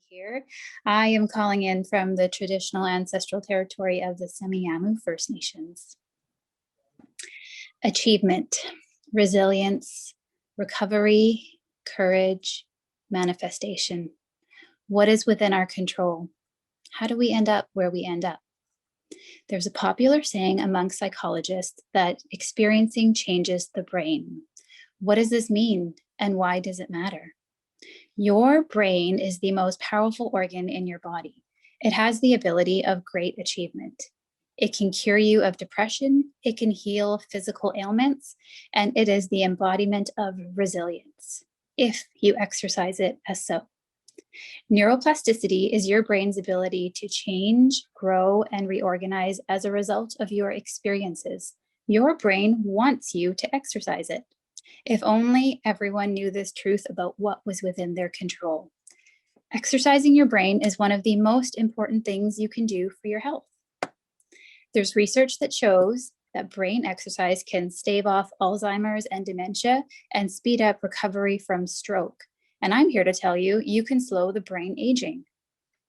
here. I am calling in from the traditional ancestral territory of the Semiahmoo First Nations. Achievement, resilience, recovery, courage, manifestation. What is within our control? How do we end up where we end up? There's a popular saying among psychologists that experiencing changes the brain. What does this mean and why does it matter? Your brain is the most powerful organ in your body. It has the ability of great achievement. It can cure you of depression, it can heal physical ailments, and it is the embodiment of resilience, if you exercise it as so. Neuroplasticity is your brain's ability to change, grow, and reorganize as a result of your experiences. Your brain wants you to exercise it. If only everyone knew this truth about what was within their control. Exercising your brain is one of the most important things you can do for your health. There's research that shows that brain exercise can stave off Alzheimer's and dementia and speed up recovery from stroke. And I'm here to tell you, you can slow the brain aging.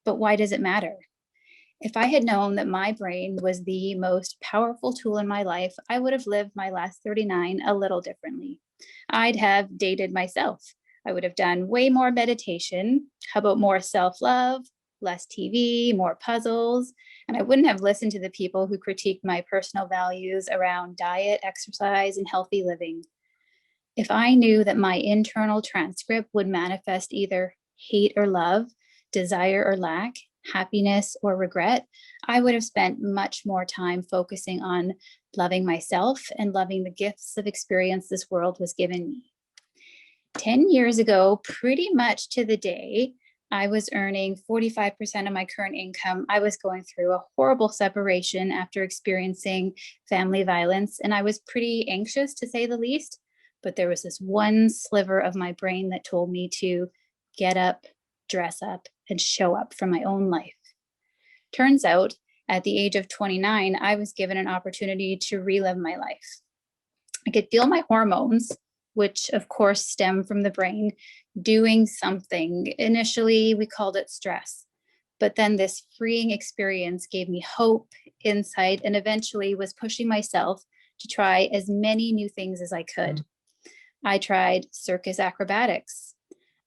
But why does it matter? If I had known that my brain was the most powerful tool in my life, I would have lived my last 39 a little differently. I'd have dated myself. I would have done way more meditation. How about more self-love, less TV, more puzzles? And I wouldn't have listened to the people who critiqued my personal values around diet, exercise, and healthy living. If I knew that my internal transcript would manifest either hate or love, desire or lack, happiness or regret, I would have spent much more time focusing on loving myself and loving the gifts of experience this world was given me. 10 years ago, pretty much to the day, I was earning 45% of my current income. I was going through a horrible separation after experiencing family violence, and I was pretty anxious, to say the least. But there was this one sliver of my brain that told me to get up, dress up, and show up for my own life. Turns out, at the age of 29, I was given an opportunity to relive my life. I could feel my hormones, which of course stem from the brain, doing something. Initially, we called it stress. But then this freeing experience gave me hope, insight, and eventually was pushing myself to try as many new things as I could. I tried circus acrobatics.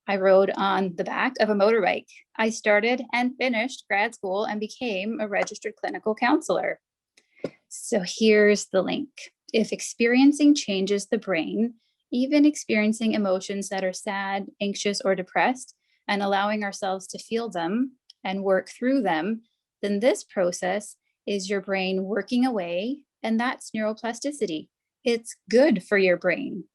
I rode on the back of a motorbike. I started and finished grad school and became a registered clinical counselor. So here's the link. If experiencing changes the brain, even experiencing emotions that are sad, anxious, or depressed, and allowing ourselves to feel them and work through them, then this process is your brain working away, and that's neuroplasticity. It's good for your brain.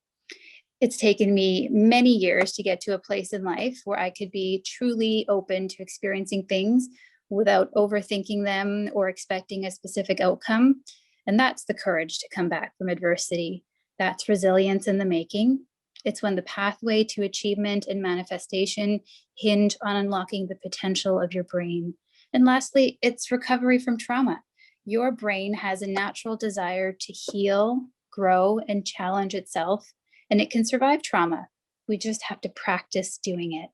It's taken me many years to get to a place in life where I could be truly open to experiencing things without overthinking them or expecting a specific outcome. And that's the courage to come back from adversity. That's resilience in the making. It's when the pathway to achievement and manifestation hinge on unlocking the potential of your brain. And lastly, it's recovery from trauma. Your brain has a natural desire to heal, grow, and challenge itself. And it can survive trauma. We just have to practice doing it.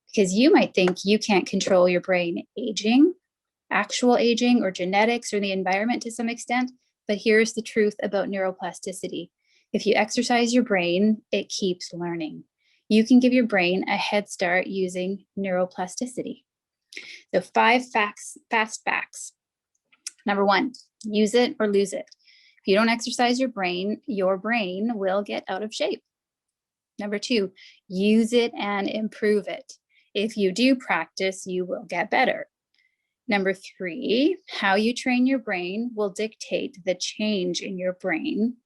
Because you might think you can't control your brain aging, actual aging, or genetics, or the environment to some extent. But here's the truth about neuroplasticity. If you exercise your brain, it keeps learning. You can give your brain a head start using neuroplasticity. So 5 fast facts. Number 1, use it or lose it. If you don't exercise your brain will get out of shape. Number 2, use it and improve it. If you do practice, you will get better. Number 3, how you train your brain will dictate the change in your brain.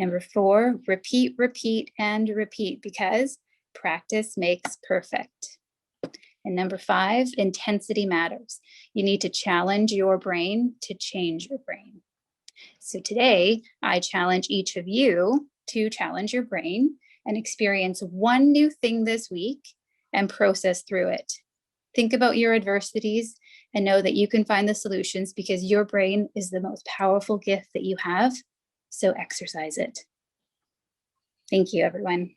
Number 4, repeat, repeat, and repeat, because practice makes perfect. And number 5, intensity matters. You need to challenge your brain to change your brain. So today, I challenge each of you to challenge your brain and experience one new thing this week and process through it. Think about your adversities and know that you can find the solutions because your brain is the most powerful gift that you have. So exercise it. Thank you, everyone.